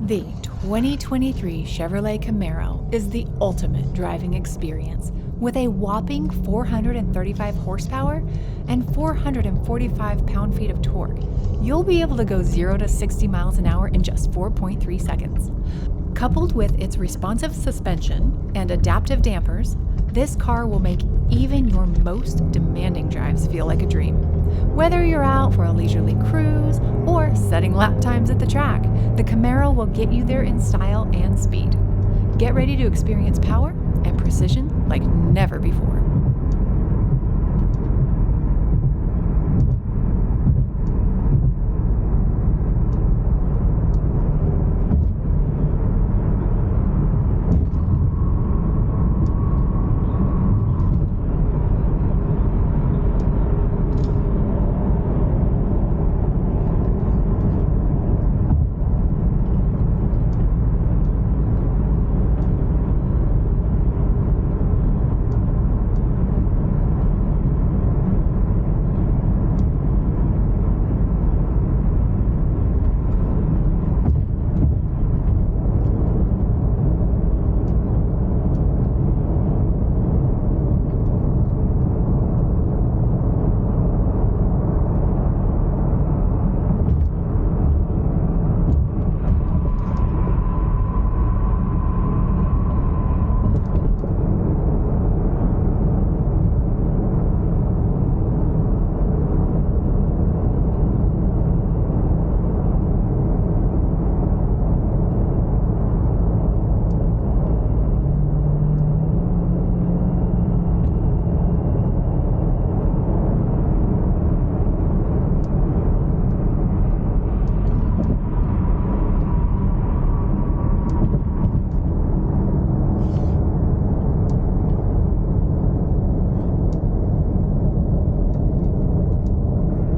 The 2023 Chevrolet Camaro is the ultimate driving experience with a whopping 435 horsepower and 445 pound-feet of torque. You'll be able to go 0 to 60 miles an hour in just 4.3 seconds. Coupled with its responsive suspension and adaptive dampers, this car will make even your most demanding drives feel like a dream. Whether you're out for a leisurely cruise or setting lap times at the track, the Camaro will get you there in style and speed. Get ready to experience power and precision like never before.